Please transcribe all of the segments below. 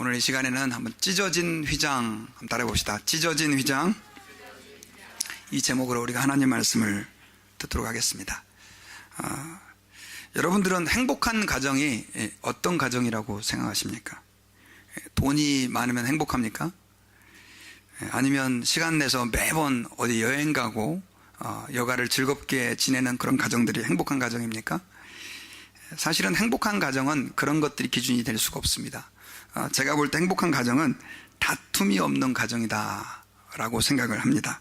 오늘 이 시간에는 한번 찢어진 휘장 한번 따라해 봅시다. 찢어진 휘장, 이 제목으로 우리가 하나님 말씀을 듣도록 하겠습니다. 여러분들은 행복한 가정이 어떤 가정이라고 생각하십니까? 돈이 많으면 행복합니까? 아니면 시간 내서 매번 어디 여행 가고 여가를 즐겁게 지내는 그런 가정들이 행복한 가정입니까? 사실은 행복한 가정은 그런 것들이 기준이 될 수가 없습니다. 제가 볼 때 행복한 가정은 다툼이 없는 가정이다 라고 생각을 합니다.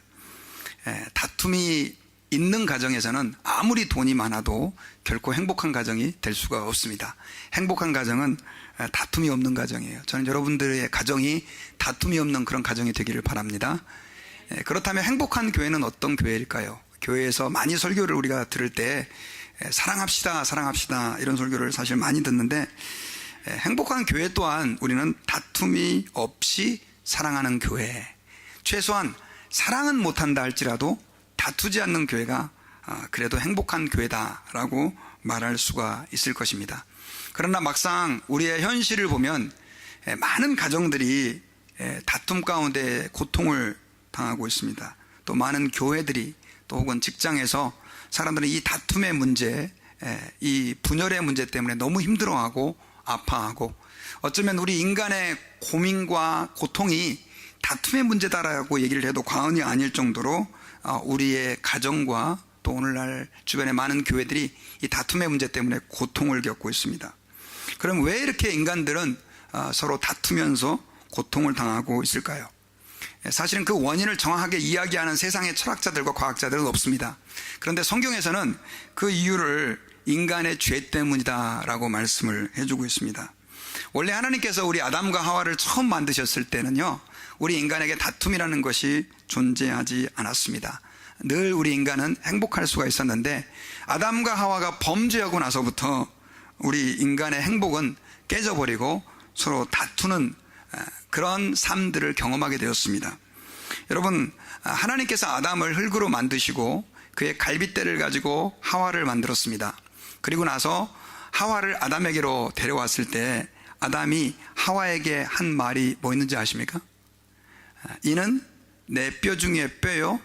다툼이 있는 가정에서는 아무리 돈이 많아도 결코 행복한 가정이 될 수가 없습니다. 행복한 가정은 다툼이 없는 가정이에요. 저는 여러분들의 가정이 다툼이 없는 그런 가정이 되기를 바랍니다. 그렇다면 행복한 교회는 어떤 교회일까요? 교회에서 많이 설교를 우리가 들을 때 사랑합시다, 사랑합시다 이런 설교를 사실 많이 듣는데, 행복한 교회 또한 우리는 다툼이 없이 사랑하는 교회, 최소한 사랑은 못한다 할지라도 다투지 않는 교회가 그래도 행복한 교회다라고 말할 수가 있을 것입니다. 그러나 막상 우리의 현실을 보면 많은 가정들이 다툼 가운데 고통을 당하고 있습니다. 또 많은 교회들이 또 혹은 직장에서 사람들은 이 다툼의 문제, 이 분열의 문제 때문에 너무 힘들어하고 아파하고, 어쩌면 우리 인간의 고민과 고통이 다툼의 문제다라고 얘기를 해도 과언이 아닐 정도로 우리의 가정과 또 오늘날 주변의 많은 교회들이 이 다툼의 문제 때문에 고통을 겪고 있습니다. 그럼 왜 이렇게 인간들은 서로 다투면서 고통을 당하고 있을까요? 사실은 그 원인을 정확하게 이야기하는 세상의 철학자들과 과학자들은 없습니다. 그런데 성경에서는 그 이유를 인간의 죄 때문이다 라고 말씀을 해주고 있습니다. 원래 하나님께서 우리 아담과 하와를 처음 만드셨을 때는요, 우리 인간에게 다툼이라는 것이 존재하지 않았습니다. 늘 우리 인간은 행복할 수가 있었는데, 아담과 하와가 범죄하고 나서부터 우리 인간의 행복은 깨져버리고 서로 다투는 그런 삶들을 경험하게 되었습니다. 여러분, 하나님께서 아담을 흙으로 만드시고 그의 갈빗대를 가지고 하와를 만들었습니다. 그리고 나서 하와를 아담에게로 데려왔을 때 아담이 하와에게 한 말이 뭐 있는지 아십니까? 이는 내 뼈 중에 뼈요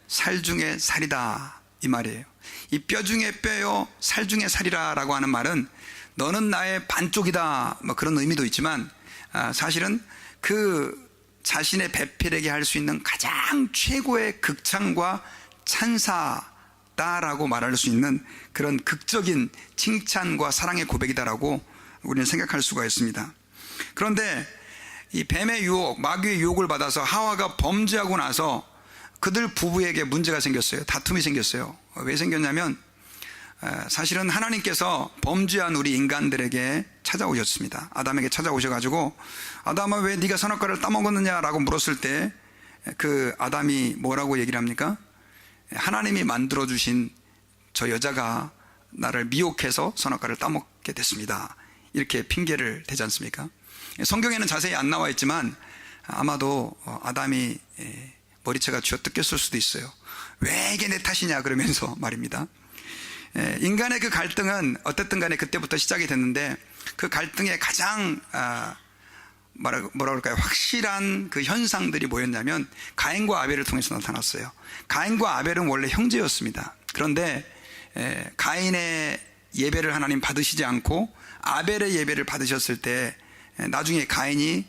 살 중에 살이다, 이 말이에요. 이 뼈 중에 뼈요 살 중에 살이라 라고 하는 말은 너는 나의 반쪽이다, 뭐 그런 의미도 있지만 사실은 그 자신의 배필에게 할 수 있는 가장 최고의 극찬과 찬사다라고 말할 수 있는 그런 극적인 칭찬과 사랑의 고백이다라고 우리는 생각할 수가 있습니다. 그런데 이 뱀의 유혹, 마귀의 유혹을 받아서 하와가 범죄하고 나서 그들 부부에게 문제가 생겼어요. 다툼이 생겼어요. 왜 생겼냐면 사실은 하나님께서 범죄한 우리 인간들에게 찾아오셨습니다. 아담에게 찾아오셔가지고 아담아, 왜 네가 선악과를 따먹었느냐라고 물었을 때 그 아담이 뭐라고 얘기를 합니까? 하나님이 만들어주신 저 여자가 나를 미혹해서 선악과를 따먹게 됐습니다, 이렇게 핑계를 대지 않습니까? 성경에는 자세히 안 나와 있지만 아마도 아담이 머리채가 쥐어뜯겼을 수도 있어요. 왜 이게 내 탓이냐 그러면서 말입니다. 인간의 그 갈등은 어쨌든 간에 그때부터 시작이 됐는데, 그 갈등의 가장 뭐라 그럴까요? 확실한 그 현상들이 뭐였냐면 가인과 아벨을 통해서 나타났어요. 가인과 아벨은 원래 형제였습니다. 그런데 가인의 예배를 하나님 받으시지 않고 아벨의 예배를 받으셨을 때 나중에 가인이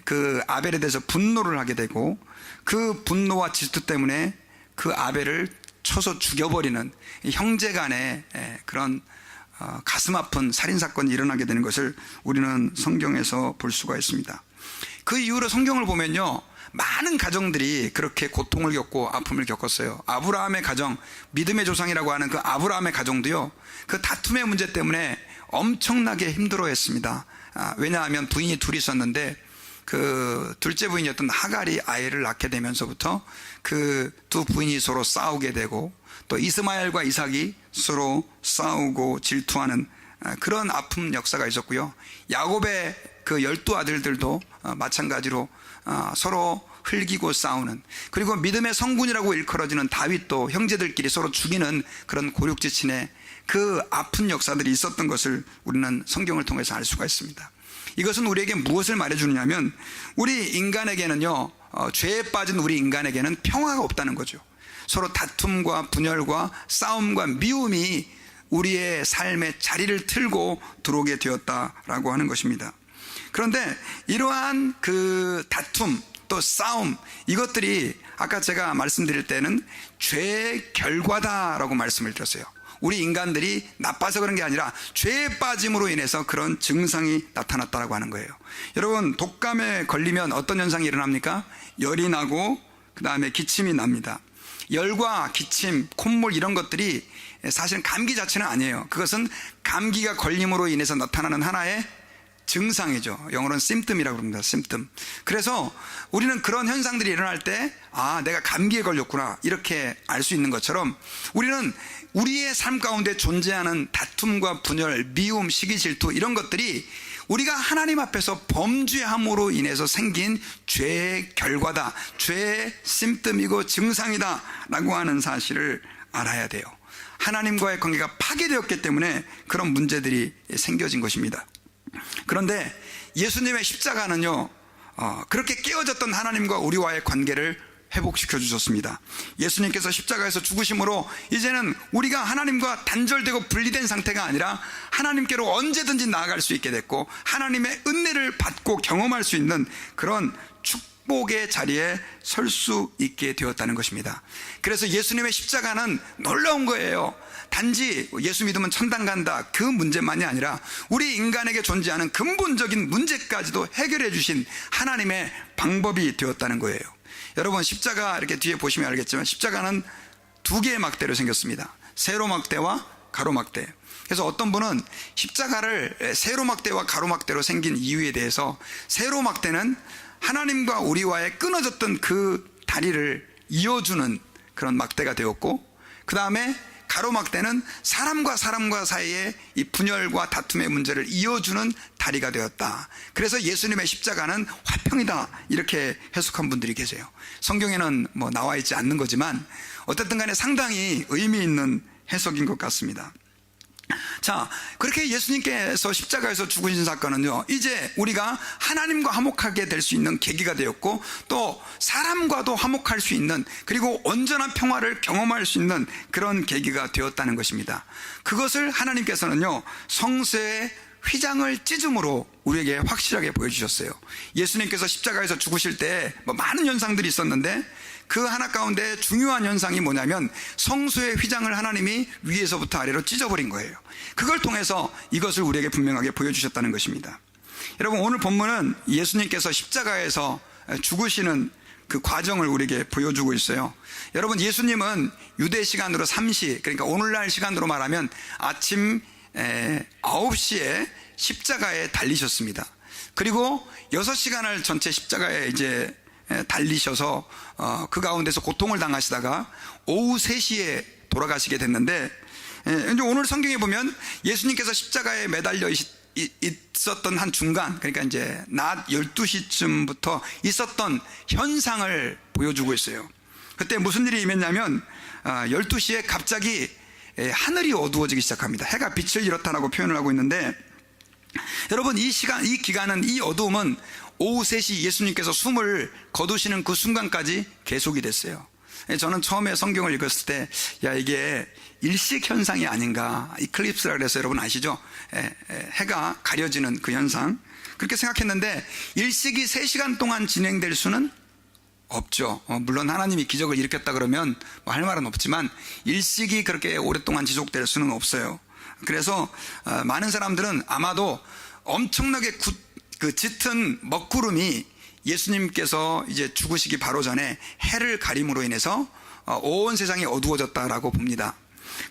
그 아벨에 대해서 분노를 하게 되고, 그 분노와 질투 때문에 그 아벨을 쳐서 죽여버리는 형제 간의 그런 가슴 아픈 살인사건이 일어나게 되는 것을 우리는 성경에서 볼 수가 있습니다. 그 이후로 성경을 보면요, 많은 가정들이 그렇게 고통을 겪고 아픔을 겪었어요. 아브라함의 가정, 믿음의 조상이라고 하는 그 아브라함의 가정도요, 그 다툼의 문제 때문에 엄청나게 힘들어했습니다. 왜냐하면 부인이 둘이 있었는데 그 둘째 부인이었던 하갈이 아이를 낳게 되면서부터 그 두 부인이 서로 싸우게 되고, 또 이스마엘과 이삭이 서로 싸우고 질투하는 그런 아픔 역사가 있었고요. 야곱의 그 12아들들도 마찬가지로 서로 흘기고 싸우는, 그리고 믿음의 성군이라고 일컬어지는 다윗도 형제들끼리 서로 죽이는 그런 고육지친의 그 아픈 역사들이 있었던 것을 우리는 성경을 통해서 알 수가 있습니다. 이것은 우리에게 무엇을 말해주느냐면 우리 인간에게는요, 죄에 빠진 우리 인간에게는 평화가 없다는 거죠. 서로 다툼과 분열과 싸움과 미움이 우리의 삶에 자리를 틀고 들어오게 되었다라고 하는 것입니다. 그런데 이러한 그 다툼 또 싸움, 이것들이 아까 제가 말씀드릴 때는 죄의 결과다라고 말씀을 드렸어요. 우리 인간들이 나빠서 그런 게 아니라 죄에 빠짐으로 인해서 그런 증상이 나타났다라고 하는 거예요. 여러분, 독감에 걸리면 어떤 현상이 일어납니까? 열이 나고 그 다음에 기침이 납니다. 열과 기침, 콧물 이런 것들이 사실은 감기 자체는 아니에요. 그것은 감기가 걸림으로 인해서 나타나는 하나의 증상이죠. 영어로는 심뜸이라고 합니다. 심뜸. 그래서 우리는 그런 현상들이 일어날 때 내가 감기에 걸렸구나 이렇게 알 수 있는 것처럼 우리는 우리의 삶 가운데 존재하는 다툼과 분열, 미움, 시기, 질투 이런 것들이 우리가 하나님 앞에서 범죄함으로 인해서 생긴 죄의 결과다, 죄의 심뜸이고 증상이다 라고 하는 사실을 알아야 돼요. 하나님과의 관계가 파괴되었기 때문에 그런 문제들이 생겨진 것입니다. 그런데 예수님의 십자가는요, 그렇게 깨어졌던 하나님과 우리와의 관계를 회복시켜 주셨습니다. 예수님께서 십자가에서 죽으심으로 이제는 우리가 하나님과 단절되고 분리된 상태가 아니라 하나님께로 언제든지 나아갈 수 있게 됐고 하나님의 은혜를 받고 경험할 수 있는 그런 축복의 자리에 설 수 있게 되었다는 것입니다. 그래서 예수님의 십자가는 놀라운 거예요. 단지 예수 믿으면 천당 간다 그 문제만이 아니라 우리 인간에게 존재하는 근본적인 문제까지도 해결해 주신 하나님의 방법이 되었다는 거예요. 여러분, 십자가 이렇게 뒤에 보시면 알겠지만 십자가는 두 개의 막대로 생겼습니다. 세로막대와 가로막대. 그래서 어떤 분은 십자가를 세로막대와 가로막대로 생긴 이유에 대해서, 세로막대는 하나님과 우리와의 끊어졌던 그 다리를 이어주는 그런 막대가 되었고, 그 다음에 가로막대는 사람과 사이의 이 분열과 다툼의 문제를 이어주는 다리가 되었다. 그래서 예수님의 십자가는 화평이다 이렇게 해석한 분들이 계세요. 성경에는 뭐 나와 있지 않는 거지만 어쨌든 간에 상당히 의미 있는 해석인 것 같습니다. 자, 그렇게 예수님께서 십자가에서 죽으신 사건은요, 이제 우리가 하나님과 화목하게 될 수 있는 계기가 되었고, 또 사람과도 화목할 수 있는, 그리고 온전한 평화를 경험할 수 있는 그런 계기가 되었다는 것입니다. 그것을 하나님께서는요, 성소의 휘장을 찢음으로 우리에게 확실하게 보여주셨어요. 예수님께서 십자가에서 죽으실 때 많은 현상들이 있었는데 그 하나 가운데 중요한 현상이 뭐냐면 성소의 휘장을 하나님이 위에서부터 아래로 찢어버린 거예요. 그걸 통해서 이것을 우리에게 분명하게 보여주셨다는 것입니다. 여러분, 오늘 본문은 예수님께서 십자가에서 죽으시는 그 과정을 우리에게 보여주고 있어요. 여러분, 예수님은 유대 시간으로 3시, 그러니까 오늘날 시간으로 말하면 아침 9시에 십자가에 달리셨습니다. 그리고 6시간을 전체 십자가에 이제 달리셔서 그 가운데서 고통을 당하시다가 오후 3시에 돌아가시게 됐는데, 이제 오늘 성경에 보면 예수님께서 십자가에 매달려 있었던 한 중간, 그러니까 이제 낮 12시쯤부터 있었던 현상을 보여주고 있어요. 그때 무슨 일이 임했냐면 12시에 갑자기 하늘이 어두워지기 시작합니다. 해가 빛을 잃었다라고 표현을 하고 있는데, 여러분, 이 기간은, 이 어두움은 오후 3시 예수님께서 숨을 거두시는 그 순간까지 계속이 됐어요. 저는 처음에 성경을 읽었을 때 이게 일식 현상이 아닌가, 이클립스라고 해서 여러분 아시죠? 해가 가려지는 그 현상, 그렇게 생각했는데 일식이 3시간 동안 진행될 수는 없죠. 물론 하나님이 기적을 일으켰다 그러면 뭐 할 말은 없지만 일식이 그렇게 오랫동안 지속될 수는 없어요. 그래서 많은 사람들은 아마도 엄청나게 그 짙은 먹구름이 예수님께서 이제 죽으시기 바로 전에 해를 가림으로 인해서 온 세상이 어두워졌다라고 봅니다.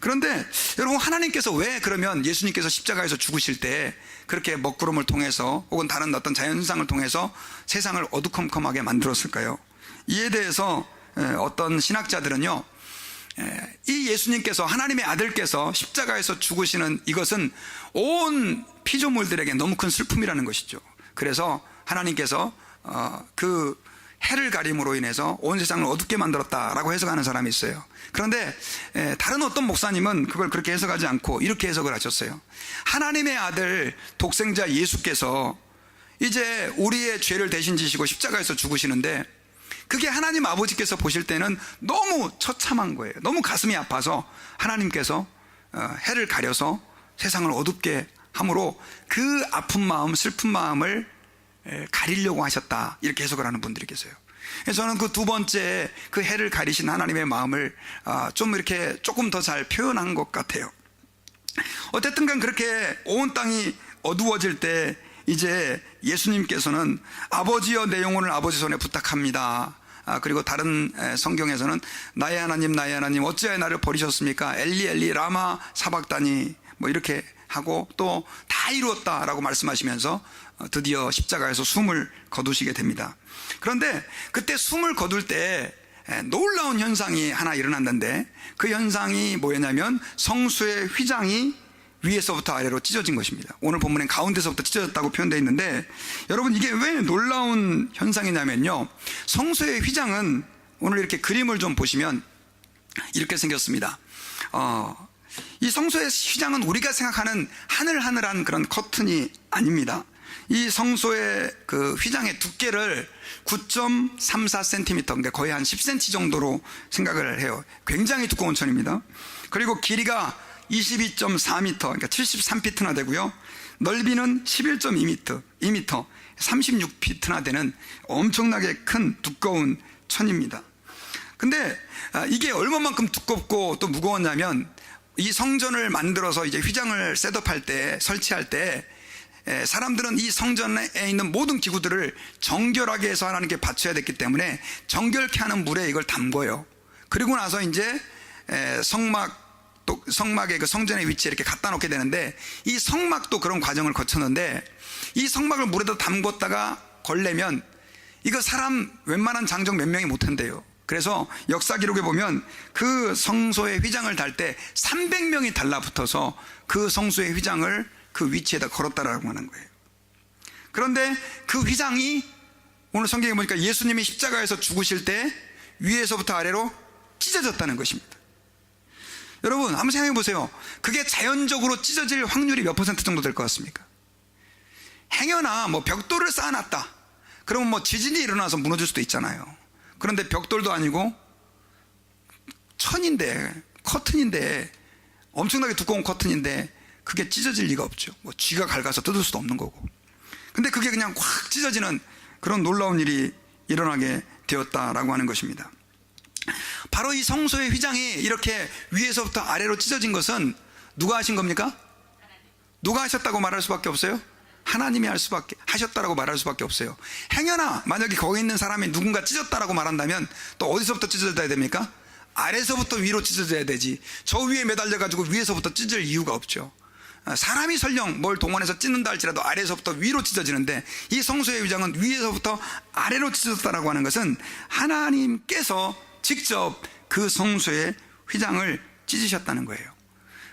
그런데 여러분, 하나님께서 왜 그러면 예수님께서 십자가에서 죽으실 때 그렇게 먹구름을 통해서 혹은 다른 어떤 자연현상을 통해서 세상을 어두컴컴하게 만들었을까요? 이에 대해서 어떤 신학자들은요, 이 예수님께서, 하나님의 아들께서 십자가에서 죽으시는 이것은 온 피조물들에게 너무 큰 슬픔이라는 것이죠. 그래서 하나님께서 그 해를 가림으로 인해서 온 세상을 어둡게 만들었다라고 해석하는 사람이 있어요. 그런데 다른 어떤 목사님은 그걸 그렇게 해석하지 않고 이렇게 해석을 하셨어요. 하나님의 아들 독생자 예수께서 이제 우리의 죄를 대신 지시고 십자가에서 죽으시는데, 그게 하나님 아버지께서 보실 때는 너무 처참한 거예요. 너무 가슴이 아파서 하나님께서 해를 가려서 세상을 어둡게 함으로 그 아픈 마음, 슬픈 마음을 가리려고 하셨다, 이렇게 해석을 하는 분들이 계세요. 그래서 저는 그 두 번째, 그 해를 가리신 하나님의 마음을 좀 이렇게 조금 더 잘 표현한 것 같아요. 어쨌든 간 그렇게 온 땅이 어두워질 때 이제 예수님께서는 아버지여 내 영혼을 아버지 손에 부탁합니다. 그리고 다른 성경에서는 나의 하나님 어찌하여 나를 버리셨습니까? 엘리 엘리 라마 사박다니, 뭐 이렇게 하고 또 다 이루었다라고 말씀하시면서 드디어 십자가에서 숨을 거두시게 됩니다. 그런데 그때 숨을 거둘 때 놀라운 현상이 하나 일어났는데, 그 현상이 뭐였냐면 성소의 휘장이 위에서부터 아래로 찢어진 것입니다. 오늘 본문엔 가운데서부터 찢어졌다고 표현되어 있는데, 여러분 이게 왜 놀라운 현상이냐면요, 성소의 휘장은 오늘 이렇게 그림을 좀 보시면 이렇게 생겼습니다. 이 성소의 휘장은 우리가 생각하는 하늘하늘한 그런 커튼이 아닙니다. 이 성소의 그 휘장의 두께를 9.34cm, 그러니까 거의 한 10cm 정도로 생각을 해요. 굉장히 두꺼운 천입니다. 그리고 길이가 22.4m, 그러니까 73피트나 되고요. 넓이는 11.2m, 36피트나 되는 엄청나게 큰 두꺼운 천입니다. 근데 이게 얼마만큼 두껍고 또 무거웠냐면, 이 성전을 만들어서 이제 휘장을 셋업할 때, 설치할 때 사람들은 이 성전에 있는 모든 기구들을 정결하게 해서 하나님께 바쳐야 됐기 때문에 정결케 하는 물에 이걸 담궈요. 그리고 나서 이제 성막의 그 성전의 위치에 이렇게 갖다 놓게 되는데, 이 성막도 그런 과정을 거쳤는데, 이 성막을 물에다 담궜다가 걸레면 이거 사람 웬만한 장정 몇 명이 못 한대요. 그래서 역사 기록에 보면 그 성소의 휘장을 달 때 300명이 달라붙어서 그 성소의 휘장을 그 위치에다 걸었다라고 하는 거예요. 그런데 그 휘장이 오늘 성경에 보니까 예수님이 십자가에서 죽으실 때 위에서부터 아래로 찢어졌다는 것입니다. 여러분 한번 생각해 보세요. 그게 자연적으로 찢어질 확률이 몇 퍼센트 정도 될 것 같습니까? 행여나 뭐 벽돌을 쌓아놨다, 그러면 뭐 지진이 일어나서 무너질 수도 있잖아요. 그런데 벽돌도 아니고 천인데, 커튼인데, 엄청나게 두꺼운 커튼인데 그게 찢어질 리가 없죠. 뭐 쥐가 갉아서 뜯을 수도 없는 거고. 근데 그게 그냥 확 찢어지는 그런 놀라운 일이 일어나게 되었다라고 하는 것입니다. 바로 이 성소의 휘장이 이렇게 위에서부터 아래로 찢어진 것은 누가 하신 겁니까? 누가 하셨다고 말할 수밖에 없어요? 하나님이 하셨다라고 말할 수밖에 없어요. 행여나 만약에 거기 있는 사람이 누군가 찢었다라고 말한다면 또 어디서부터 찢어져야 됩니까? 아래서부터 위로 찢어져야 되지. 저 위에 매달려 가지고 위에서부터 찢을 이유가 없죠. 사람이 설령 뭘 동원해서 찢는다 할지라도 아래에서부터 위로 찢어지는데, 이 성소의 휘장은 위에서부터 아래로 찢어졌다라고 하는 것은 하나님께서 직접 그 성소의 휘장을 찢으셨다는 거예요.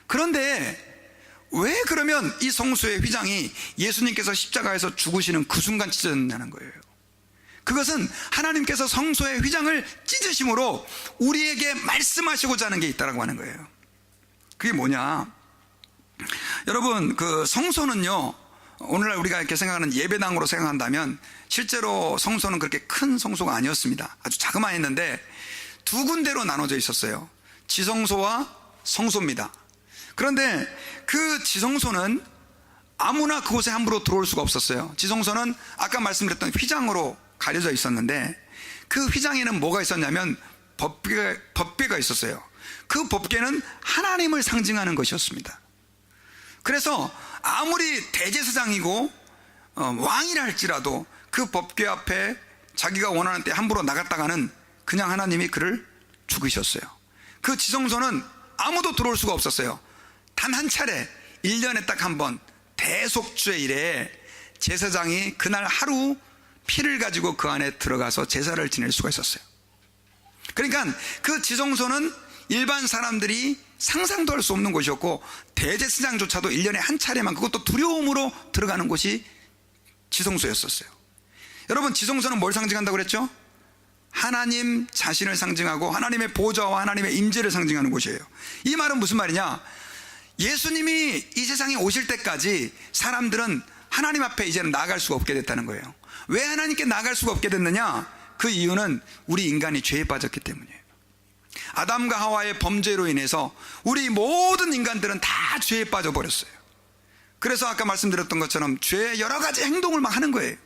그런데 왜 그러면 이 성소의 휘장이 예수님께서 십자가에서 죽으시는 그 순간 찢어졌냐는 거예요. 그것은 하나님께서 성소의 휘장을 찢으심으로 우리에게 말씀하시고자 하는 게 있다라고 하는 거예요. 그게 뭐냐? 여러분, 그 성소는요, 오늘날 우리가 이렇게 생각하는 예배당으로 생각한다면 실제로 성소는 그렇게 큰 성소가 아니었습니다. 아주 자그마했는데 두 군데로 나눠져 있었어요. 지성소와 성소입니다. 그런데 그 지성소는 아무나 그곳에 함부로 들어올 수가 없었어요. 지성소는 아까 말씀드렸던 휘장으로 가려져 있었는데, 그 휘장에는 뭐가 있었냐면 법궤가 있었어요. 그 법궤는 하나님을 상징하는 것이었습니다. 그래서 아무리 대제사장이고 왕이라 할지라도 그 법궤 앞에 자기가 원하는 때 함부로 나갔다가는 그냥 하나님이 그를 죽이셨어요. 그 지성소는 아무도 들어올 수가 없었어요. 단 한 차례, 1년에 딱 한 번, 대속죄일에 제사장이 그날 하루 피를 가지고 그 안에 들어가서 제사를 지낼 수가 있었어요. 그러니까 그 지성소는 일반 사람들이 상상도 할 수 없는 곳이었고, 대제사장조차도 1년에 한 차례만, 그것도 두려움으로 들어가는 곳이 지성소였었어요. 여러분, 지성소는 뭘 상징한다고 그랬죠? 하나님 자신을 상징하고 하나님의 보좌와 하나님의 임재를 상징하는 곳이에요. 이 말은 무슨 말이냐? 예수님이 이 세상에 오실 때까지 사람들은 하나님 앞에 이제는 나아갈 수가 없게 됐다는 거예요. 왜 하나님께 나아갈 수가 없게 됐느냐? 그 이유는 우리 인간이 죄에 빠졌기 때문이에요. 아담과 하와의 범죄로 인해서 우리 모든 인간들은 다 죄에 빠져버렸어요. 그래서 아까 말씀드렸던 것처럼 죄의 여러 가지 행동을 막 하는 거예요.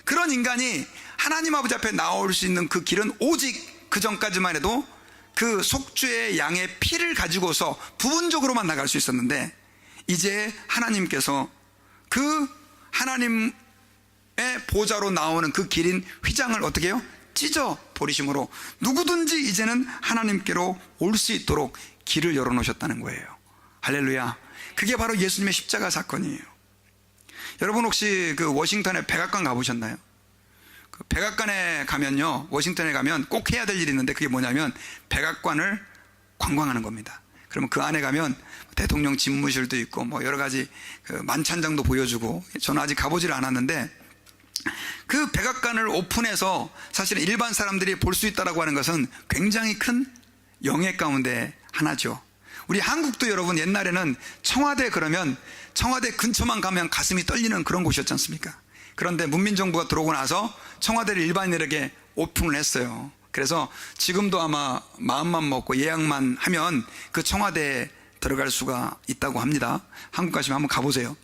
그런 인간이 하나님 아버지 앞에 나올 수 있는 그 길은 오직 그 전까지만 해도 그 속죄의 양의 피를 가지고서 부분적으로만 나갈 수 있었는데, 이제 하나님께서 그 하나님의 보좌로 나오는 그 길인 휘장을 어떻게 해요? 찢어 버리심으로 누구든지 이제는 하나님께로 올 수 있도록 길을 열어놓으셨다는 거예요. 할렐루야. 그게 바로 예수님의 십자가 사건이에요. 여러분 혹시 그 워싱턴에 백악관 가보셨나요? 그 백악관에 가면요, 워싱턴에 가면 꼭 해야 될 일이 있는데, 그게 뭐냐면 백악관을 관광하는 겁니다. 그러면 그 안에 가면 대통령 집무실도 있고 뭐 여러 가지 그 만찬장도 보여주고, 저는 아직 가보질 않았는데, 그 백악관을 오픈해서 사실은 일반 사람들이 볼 수 있다라고 하는 것은 굉장히 큰 영예 가운데 하나죠. 우리 한국도 여러분 옛날에는 청와대 그러면 청와대 근처만 가면 가슴이 떨리는 그런 곳이었지 않습니까? 그런데 문민정부가 들어오고 나서 청와대를 일반인에게 오픈을 했어요. 그래서 지금도 아마 마음만 먹고 예약만 하면 그 청와대에 들어갈 수가 있다고 합니다. 한국 가시면 한번 가보세요.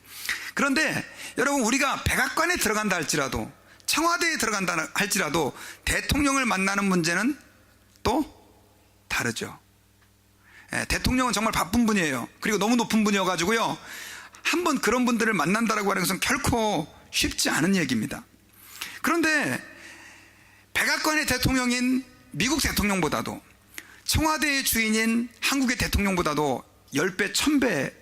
그런데 여러분, 우리가 백악관에 들어간다 할지라도, 청와대에 들어간다 할지라도 대통령을 만나는 문제는 또 다르죠. 대통령은 정말 바쁜 분이에요. 그리고 너무 높은 분이어가지고요, 한번 그런 분들을 만난다라고 하는 것은 결코 쉽지 않은 얘기입니다. 그런데 백악관의 대통령인 미국 대통령보다도, 청와대의 주인인 한국의 대통령보다도 10배, 1000배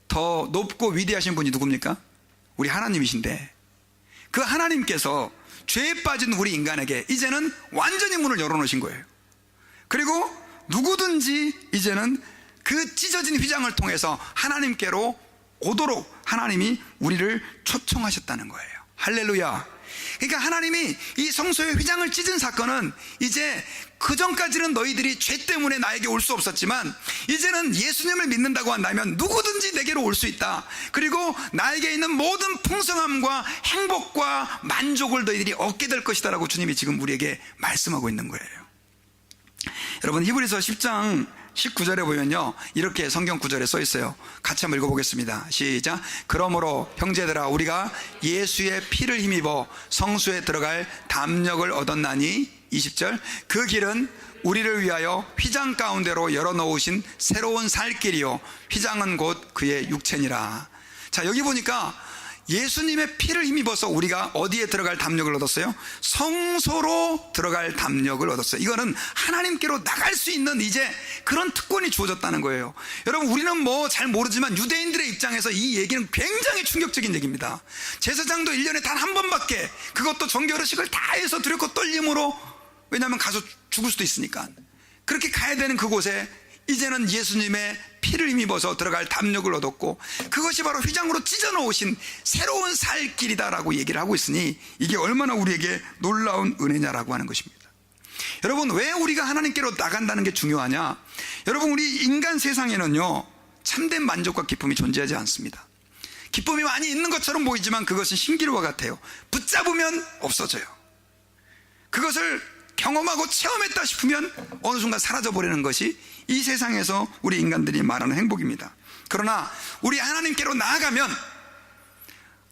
더 높고 위대하신 분이 누굽니까? 우리 하나님이신데, 그 하나님께서 죄에 빠진 우리 인간에게 이제는 완전히 문을 열어놓으신 거예요. 그리고 누구든지 이제는 그 찢어진 휘장을 통해서 하나님께로 오도록 하나님이 우리를 초청하셨다는 거예요. 할렐루야. 그러니까 하나님이 이 성소의 휘장을 찢은 사건은, 이제 그 전까지는 너희들이 죄 때문에 나에게 올 수 없었지만 이제는 예수님을 믿는다고 한다면 누구든지 내게로 올 수 있다. 그리고 나에게 있는 모든 풍성함과 행복과 만족을 너희들이 얻게 될 것이다 라고 주님이 지금 우리에게 말씀하고 있는 거예요. 여러분, 히브리서 10장 19절에 보면요, 이렇게 성경 구절에 써 있어요. 같이 한번 읽어보겠습니다. 시작. 그러므로 형제들아, 우리가 예수의 피를 힘입어 성소에 들어갈 담력을 얻었나니, 20절, 그 길은 우리를 위하여 휘장 가운데로 열어놓으신 새로운 살 길이요, 휘장은 곧 그의 육체니라. 자, 여기 보니까 예수님의 피를 힘입어서 우리가 어디에 들어갈 담력을 얻었어요? 성소로 들어갈 담력을 얻었어요. 이거는 하나님께로 나갈 수 있는 이제 그런 특권이 주어졌다는 거예요. 여러분, 우리는 뭐 잘 모르지만 유대인들의 입장에서 이 얘기는 굉장히 충격적인 얘기입니다. 제사장도 1년에 단 한 번밖에, 그것도 정결의식을 다 해서 두렵고 떨림으로, 왜냐하면 가서 죽을 수도 있으니까 그렇게 가야 되는 그곳에 이제는 예수님의 피를 힘입어서 들어갈 담력을 얻었고, 그것이 바로 휘장으로 찢어 놓으신 새로운 살 길이다라고 얘기를 하고 있으니, 이게 얼마나 우리에게 놀라운 은혜냐라고 하는 것입니다. 여러분, 왜 우리가 하나님께로 나간다는 게 중요하냐? 여러분, 우리 인간 세상에는요, 참된 만족과 기쁨이 존재하지 않습니다. 기쁨이 많이 있는 것처럼 보이지만 그것은 신기루와 같아요. 붙잡으면 없어져요. 그것을 경험하고 체험했다 싶으면 어느 순간 사라져버리는 것이 이 세상에서 우리 인간들이 말하는 행복입니다. 그러나 우리 하나님께로 나아가면,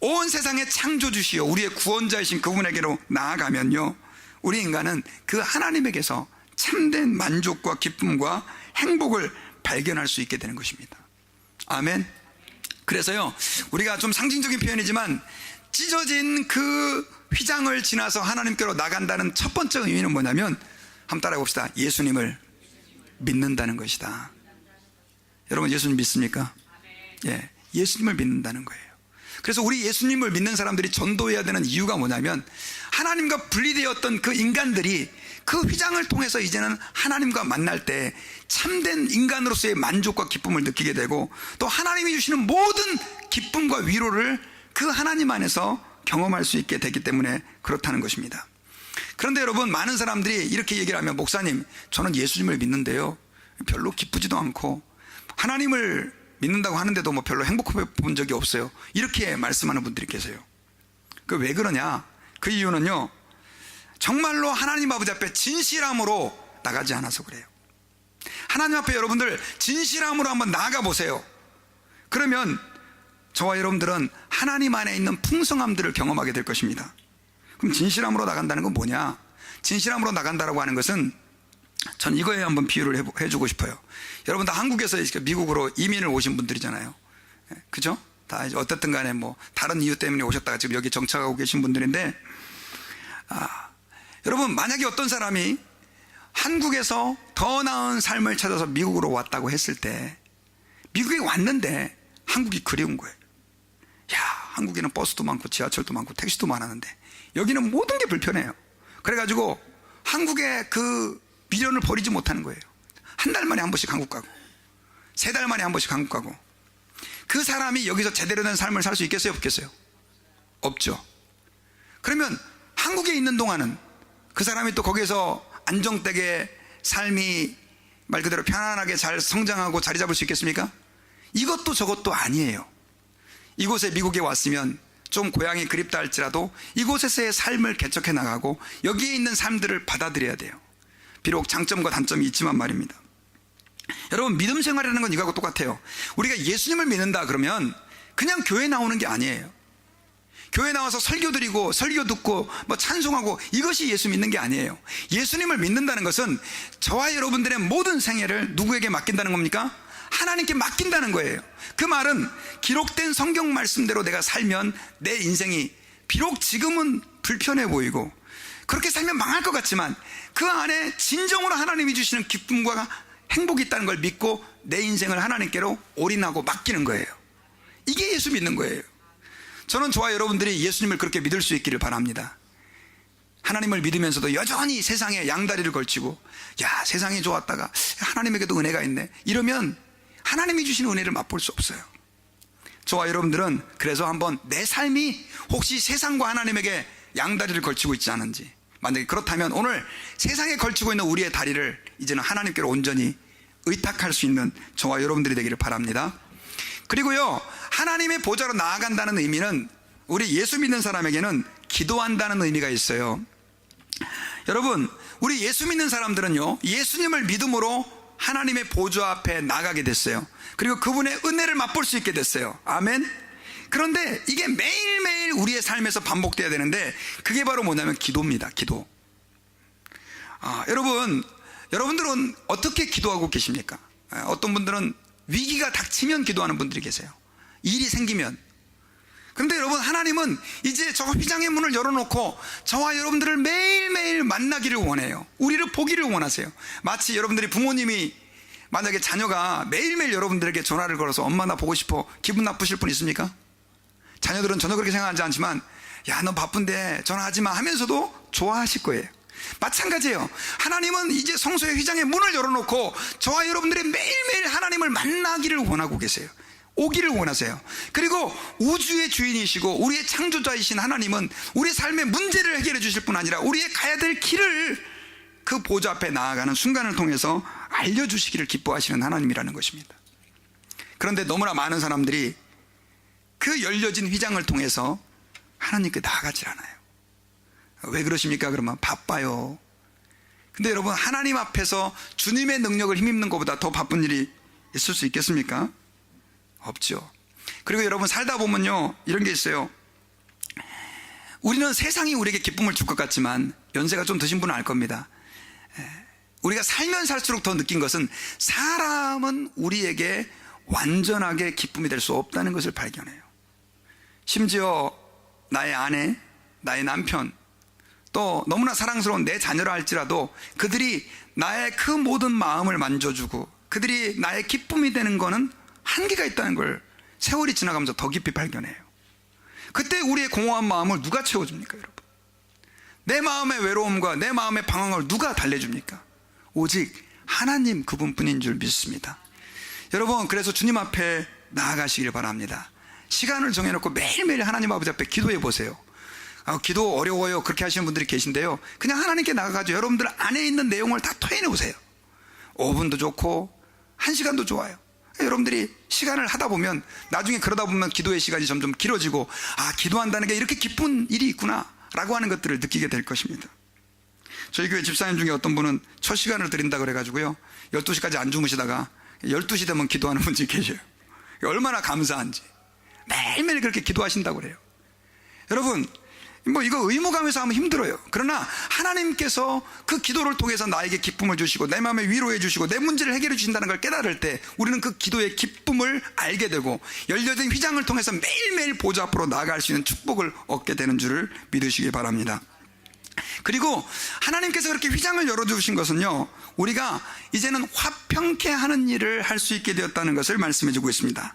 온 세상의 창조주시여 우리의 구원자이신 그분에게로 나아가면요, 우리 인간은 그 하나님에게서 참된 만족과 기쁨과 행복을 발견할 수 있게 되는 것입니다. 아멘. 그래서요, 우리가 좀 상징적인 표현이지만 찢어진 그 휘장을 지나서 하나님께로 나간다는 첫 번째 의미는 뭐냐면, 한번 따라해 봅시다. 예수님을 믿는다는 것이다. 여러분, 예수님 믿습니까? 예, 예수님을 믿는다는 거예요. 그래서 우리 예수님을 믿는 사람들이 전도해야 되는 이유가 뭐냐면, 하나님과 분리되었던 그 인간들이 그 휘장을 통해서 이제는 하나님과 만날 때 참된 인간으로서의 만족과 기쁨을 느끼게 되고, 또 하나님이 주시는 모든 기쁨과 위로를 그 하나님 안에서 경험할 수 있게 되기 때문에 그렇다는 것입니다. 그런데 여러분, 많은 사람들이 이렇게 얘기를 하면, 목사님, 저는 예수님을 믿는데요, 별로 기쁘지도 않고 하나님을 믿는다고 하는데도 뭐 별로 행복해 본 적이 없어요. 이렇게 말씀하는 분들이 계세요. 그 왜 그러냐? 그 이유는요, 정말로 하나님 아버지 앞에 진실함으로 나가지 않아서 그래요. 하나님 앞에 여러분들 진실함으로 한번 나아가 보세요. 그러면 저와 여러분들은 하나님 안에 있는 풍성함들을 경험하게 될 것입니다. 그럼 진실함으로 나간다는 건 뭐냐? 진실함으로 나간다라고 하는 것은, 전 이거에 한번 비유를 해주고 싶어요. 여러분 다 한국에서 미국으로 이민을 오신 분들이잖아요. 그죠? 다 이제 어쨌든 간에 뭐 다른 이유 때문에 오셨다가 지금 여기 정착하고 계신 분들인데, 여러분 만약에 어떤 사람이 한국에서 더 나은 삶을 찾아서 미국으로 왔다고 했을 때, 미국에 왔는데 한국이 그리운 거예요. 야, 한국에는 버스도 많고 지하철도 많고 택시도 많았는데 여기는 모든 게 불편해요. 그래가지고 한국의 그 미련을 버리지 못하는 거예요. 한 달 만에 한 번씩 한국 가고, 3달 만에 한 번씩 한국 가고. 그 사람이 여기서 제대로 된 삶을 살 수 있겠어요, 없겠어요? 없죠. 그러면 한국에 있는 동안은 그 사람이 또 거기에서 안정되게 삶이 말 그대로 편안하게 잘 성장하고 자리 잡을 수 있겠습니까? 이것도 저것도 아니에요. 이곳에 미국에 왔으면 좀 고향이 그립다 할지라도 이곳에서의 삶을 개척해 나가고 여기에 있는 삶들을 받아들여야 돼요. 비록 장점과 단점이 있지만 말입니다. 여러분, 믿음 생활이라는 건 이거하고 똑같아요. 우리가 예수님을 믿는다 그러면 그냥 교회 나오는 게 아니에요. 교회 나와서 설교 드리고 설교 듣고 뭐 찬송하고 이것이 예수 믿는 게 아니에요. 예수님을 믿는다는 것은 저와 여러분들의 모든 생애를 누구에게 맡긴다는 겁니까? 하나님께 맡긴다는 거예요. 그 말은 기록된 성경 말씀대로 내가 살면 내 인생이 비록 지금은 불편해 보이고 그렇게 살면 망할 것 같지만 그 안에 진정으로 하나님이 주시는 기쁨과 행복이 있다는 걸 믿고 내 인생을 하나님께로 올인하고 맡기는 거예요. 이게 예수 믿는 거예요. 저는 저와 여러분들이 예수님을 그렇게 믿을 수 있기를 바랍니다. 하나님을 믿으면서도 여전히 세상에 양다리를 걸치고, 야, 세상이 좋았다가 하나님에게도 은혜가 있네, 이러면 하나님이 주신 은혜를 맛볼 수 없어요. 저와 여러분들은 그래서 한번 내 삶이 혹시 세상과 하나님에게 양다리를 걸치고 있지 않은지, 만약에 그렇다면 오늘 세상에 걸치고 있는 우리의 다리를 이제는 하나님께로 온전히 의탁할 수 있는 저와 여러분들이 되기를 바랍니다. 그리고요, 하나님의 보좌로 나아간다는 의미는 우리 예수 믿는 사람에게는 기도한다는 의미가 있어요. 여러분, 우리 예수 믿는 사람들은요, 예수님을 믿음으로 하나님의 보좌 앞에 나가게 됐어요. 그리고 그분의 은혜를 맛볼 수 있게 됐어요. 아멘. 그런데 이게 매일매일 우리의 삶에서 반복돼야 되는데, 그게 바로 뭐냐면 기도입니다. 기도. 여러분들은 어떻게 기도하고 계십니까? 어떤 분들은 위기가 닥치면 기도하는 분들이 계세요. 일이 생기면. 그런데 여러분, 하나님은 이제 저 휘장의 문을 열어놓고 저와 여러분들을 매일매일 만나기를 원해요. 우리를 보기를 원하세요. 마치 여러분들이 부모님이 만약에 자녀가 매일매일 여러분들에게 전화를 걸어서 엄마 나 보고 싶어, 기분 나쁘실 분 있습니까? 자녀들은 전혀 그렇게 생각하지 않지만, 야, 너 바쁜데 전화하지 마 하면서도 좋아하실 거예요. 마찬가지예요. 하나님은 이제 성소의 휘장의 문을 열어놓고 저와 여러분들이 매일매일 하나님을 만나기를 원하고 계세요. 오기를 원하세요. 그리고 우주의 주인이시고 우리의 창조자이신 하나님은 우리의 삶의 문제를 해결해 주실 뿐 아니라 우리의 가야 될 길을 그 보좌 앞에 나아가는 순간을 통해서 알려주시기를 기뻐하시는 하나님이라는 것입니다. 그런데 너무나 많은 사람들이 그 열려진 휘장을 통해서 하나님께 나아가질 않아요. 왜 그러십니까? 그러면 바빠요. 근데 여러분, 하나님 앞에서 주님의 능력을 힘입는 것보다 더 바쁜 일이 있을 수 있겠습니까? 없죠. 그리고 여러분, 살다 보면요, 이런 게 있어요. 우리는 세상이 우리에게 기쁨을 줄 것 같지만, 연세가 좀 드신 분은 알 겁니다. 우리가 살면 살수록 더 느낀 것은 사람은 우리에게 완전하게 기쁨이 될 수 없다는 것을 발견해요. 심지어 나의 아내, 나의 남편, 또 너무나 사랑스러운 내 자녀라 할지라도 그들이 나의 그 모든 마음을 만져주고 그들이 나의 기쁨이 되는 거는 한계가 있다는 걸 세월이 지나가면서 더 깊이 발견해요. 그때 우리의 공허한 마음을 누가 채워줍니까, 여러분? 내 마음의 외로움과 내 마음의 방황을 누가 달래줍니까? 오직 하나님 그분뿐인 줄 믿습니다. 여러분, 그래서 주님 앞에 나아가시길 바랍니다. 시간을 정해놓고 매일매일 하나님 아버지 앞에 기도해 보세요. 기도 어려워요, 그렇게 하시는 분들이 계신데요, 그냥 하나님께 나가가지고 여러분들 안에 있는 내용을 다 토해내 보세요. 5분도 좋고 1시간도 좋아요. 여러분들이 시간을 하다 보면 나중에 그러다 보면 기도의 시간이 점점 길어지고, 아, 기도한다는 게 이렇게 기쁜 일이 있구나 라고 하는 것들을 느끼게 될 것입니다. 저희 교회 집사님 중에 어떤 분은 첫 시간을 드린다 그래가지고요 12시까지 안 주무시다가 12시 되면 기도하는 분들이 계셔요. 얼마나 감사한지 매일매일 그렇게 기도하신다고 그래요. 여러분, 뭐 이거 의무감에서 하면 힘들어요. 그러나 하나님께서 그 기도를 통해서 나에게 기쁨을 주시고 내 마음에 위로해 주시고 내 문제를 해결해 주신다는 걸 깨달을 때 우리는 그 기도의 기쁨을 알게 되고 열려진 휘장을 통해서 매일매일 보좌 앞으로 나아갈 수 있는 축복을 얻게 되는 줄을 믿으시기 바랍니다. 그리고 하나님께서 그렇게 휘장을 열어주신 것은요, 우리가 이제는 화평케 하는 일을 할 수 있게 되었다는 것을 말씀해 주고 있습니다.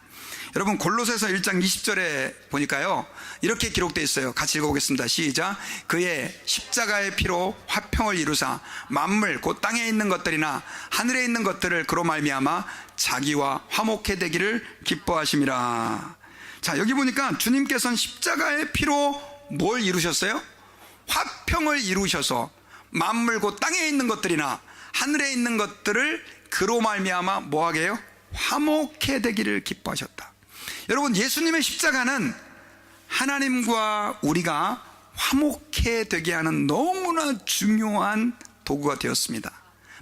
여러분, 골로새서 1장 20절에 보니까요 이렇게 기록되어 있어요. 같이 읽어보겠습니다. 시작. 그의 십자가의 피로 화평을 이루사 만물 곧 땅에 있는 것들이나 하늘에 있는 것들을 그로 말미암아 자기와 화목해 되기를 기뻐하심이라. 자, 여기 보니까 주님께서는 십자가의 피로 뭘 이루셨어요? 화평을 이루셔서 만물 곧 땅에 있는 것들이나 하늘에 있는 것들을 그로 말미암아 뭐하게 해요? 화목해 되기를 기뻐하셨다. 여러분, 예수님의 십자가는 하나님과 우리가 화목해 되게 하는 너무나 중요한 도구가 되었습니다.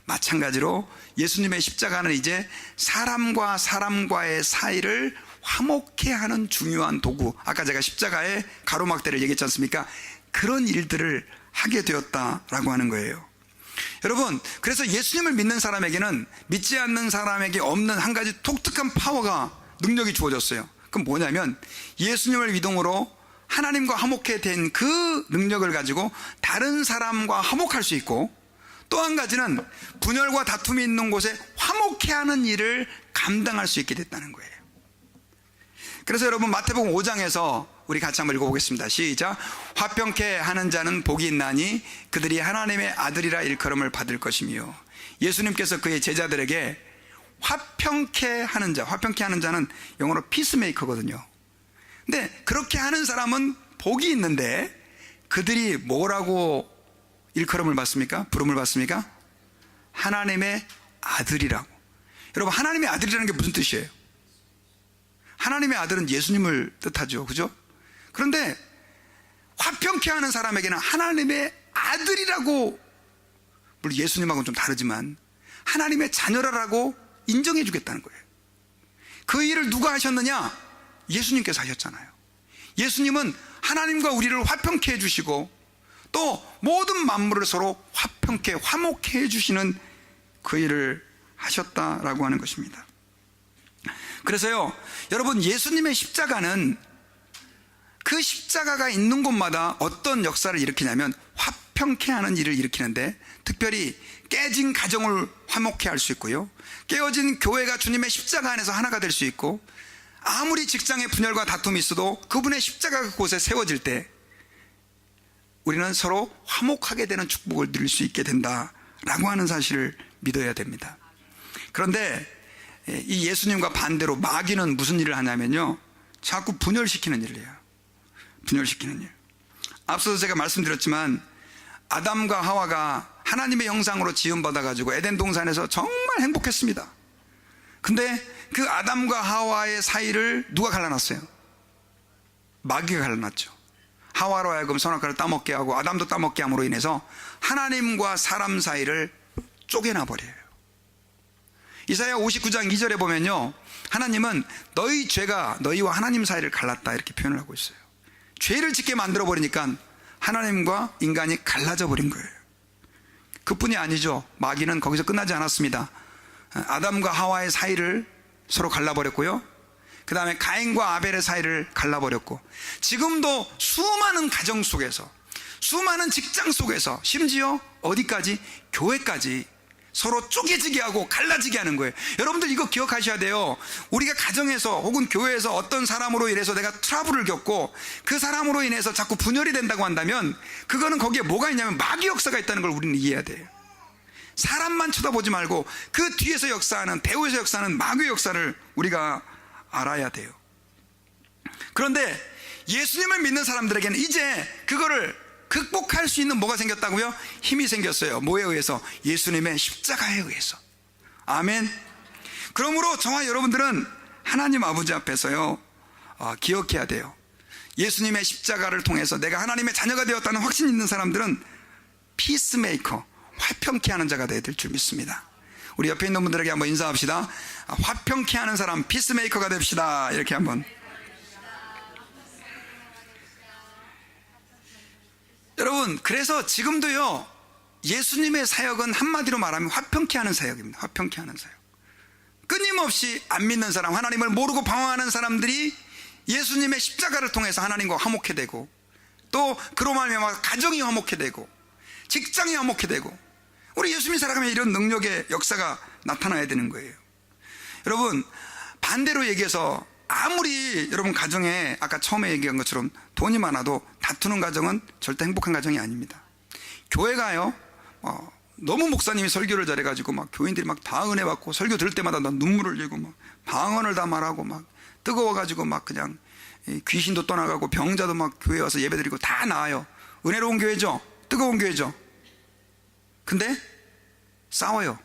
마찬가지로 예수님의 십자가는 이제 사람과 사람과의 사이를 화목해 하는 중요한 도구, 아까 제가 십자가의 가로막대를 얘기했지 않습니까? 그런 일들을 하게 되었다라고 하는 거예요. 여러분, 그래서 예수님을 믿는 사람에게는 믿지 않는 사람에게 없는 한 가지 독특한 파워가, 능력이 주어졌어요. 그건 뭐냐면 예수님을 믿음으로 하나님과 화목해 된 그 능력을 가지고 다른 사람과 화목할 수 있고, 또 한 가지는 분열과 다툼이 있는 곳에 화목해 하는 일을 감당할 수 있게 됐다는 거예요. 그래서 여러분, 마태복음 5장에서 우리 같이 한번 읽어보겠습니다. 시작. 화평케 하는 자는 복이 있나니 그들이 하나님의 아들이라 일컬음을 받을 것이며. 예수님께서 그의 제자들에게 화평케 하는 자, 화평케 하는 자는 영어로 피스메이커거든요. 근데 그렇게 하는 사람은 복이 있는데 그들이 뭐라고 일컬음을 받습니까? 부름을 받습니까? 하나님의 아들이라고. 여러분, 하나님의 아들이라는 게 무슨 뜻이에요? 하나님의 아들은 예수님을 뜻하죠. 그죠? 그런데 화평케 하는 사람에게는 하나님의 아들이라고, 물론 예수님하고는 좀 다르지만 하나님의 자녀라고 인정해 주겠다는 거예요. 그 일을 누가 하셨느냐? 예수님께서 하셨잖아요. 예수님은 하나님과 우리를 화평케 해주시고 또 모든 만물을 서로 화평케, 화목케 해주시는 그 일을 하셨다라고 하는 것입니다. 그래서요, 여러분, 예수님의 십자가는 그 십자가가 있는 곳마다 어떤 역사를 일으키냐면 화평케 하는 일을 일으키는데, 특별히 깨진 가정을 화목케 할 수 있고요, 깨어진 교회가 주님의 십자가 안에서 하나가 될 수 있고, 아무리 직장에 분열과 다툼이 있어도 그분의 십자가 그곳에 세워질 때 우리는 서로 화목하게 되는 축복을 누릴 수 있게 된다라고 하는 사실을 믿어야 됩니다. 그런데 이 예수님과 반대로 마귀는 무슨 일을 하냐면요, 자꾸 분열시키는 일을 해요. 분열시키는 일. 앞서서 제가 말씀드렸지만 아담과 하와가 하나님의 형상으로 지음받아가지고 에덴 동산에서 정말 행복했습니다. 근데 그 아담과 하와의 사이를 누가 갈라놨어요? 마귀가 갈라놨죠. 하와로 하여금 선악과를 따먹게 하고 아담도 따먹게 함으로 인해서 하나님과 사람 사이를 쪼개놔 버려요. 이사야 59장 2절에 보면요, 하나님은 너희 죄가 너희와 하나님 사이를 갈랐다 이렇게 표현을 하고 있어요. 죄를 짓게 만들어 버리니까 하나님과 인간이 갈라져 버린 거예요. 그뿐이 아니죠. 마귀는 거기서 끝나지 않았습니다. 아담과 하와의 사이를 서로 갈라버렸고요, 그 다음에 가인과 아벨의 사이를 갈라버렸고, 지금도 수많은 가정 속에서, 수많은 직장 속에서, 심지어 어디까지? 교회까지 서로 쪼개지게 하고 갈라지게 하는 거예요. 여러분들 이거 기억하셔야 돼요. 우리가 가정에서 혹은 교회에서 어떤 사람으로 인해서 내가 트러블을 겪고 그 사람으로 인해서 자꾸 분열이 된다고 한다면 그거는 거기에 뭐가 있냐면 마귀 역사가 있다는 걸 우리는 이해해야 돼요. 사람만 쳐다보지 말고 그 뒤에서 역사하는, 배후에서 역사하는 마귀 역사를 우리가 알아야 돼요. 그런데 예수님을 믿는 사람들에게는 이제 그거를 극복할 수 있는 뭐가 생겼다고요? 힘이 생겼어요. 뭐에 의해서? 예수님의 십자가에 의해서. 아멘. 그러므로 저와 여러분들은 하나님 아버지 앞에서요, 기억해야 돼요. 예수님의 십자가를 통해서 내가 하나님의 자녀가 되었다는 확신 있는 사람들은 피스메이커, 화평케 하는 자가 되어야 될 줄 믿습니다. 우리 옆에 있는 분들에게 한번 인사합시다. 화평케 하는 사람, 피스메이커가 됩시다. 이렇게 한번. 여러분, 그래서 지금도요, 예수님의 사역은 한마디로 말하면 화평케 하는 사역입니다. 화평케 하는 사역. 끊임없이 안 믿는 사람, 하나님을 모르고 방황하는 사람들이 예수님의 십자가를 통해서 하나님과 화목해 되고, 또 그로 말미암아 가정이 화목해 되고, 직장이 화목해 되고, 우리 예수님이 살아가면 이런 능력의 역사가 나타나야 되는 거예요. 여러분, 반대로 얘기해서 아무리 여러분 가정에 아까 처음에 얘기한 것처럼 돈이 많아도 다투는 가정은 절대 행복한 가정이 아닙니다. 교회가요, 너무 목사님이 설교를 잘해가지고 막 교인들이 막 다 은혜 받고 설교 들을 때마다 난 눈물을 흘리고 막 방언을 다 말하고 막 뜨거워가지고 막 그냥 귀신도 떠나가고 병자도 막 교회 와서 예배드리고 다 나아요. 은혜로운 교회죠. 뜨거운 교회죠. 근데 싸워요.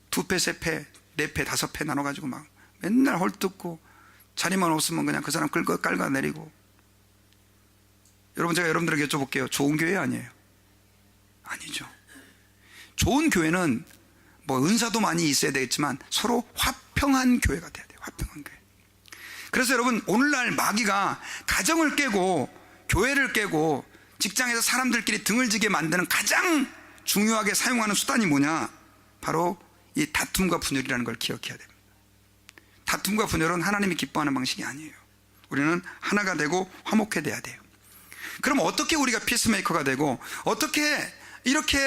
2패, 3패, 4패, 5패 나눠가지고 막 맨날 헐뜯고 자리만 없으면 그냥 그 사람 깔아내리고. 여러분, 제가 여러분들에게 여쭤볼게요. 좋은 교회 아니에요? 아니죠. 좋은 교회는 뭐 은사도 많이 있어야 되겠지만 서로 화평한 교회가 돼야 돼요. 화평한 교회. 그래서 여러분, 오늘날 마귀가 가정을 깨고 교회를 깨고 직장에서 사람들끼리 등을 지게 만드는 가장 중요하게 사용하는 수단이 뭐냐? 바로 이 다툼과 분열이라는 걸 기억해야 됩니다. 다툼과 분열은 하나님이 기뻐하는 방식이 아니에요. 우리는 하나가 되고 화목해 돼야 돼요. 그럼 어떻게 우리가 피스메이커가 되고, 어떻게 이렇게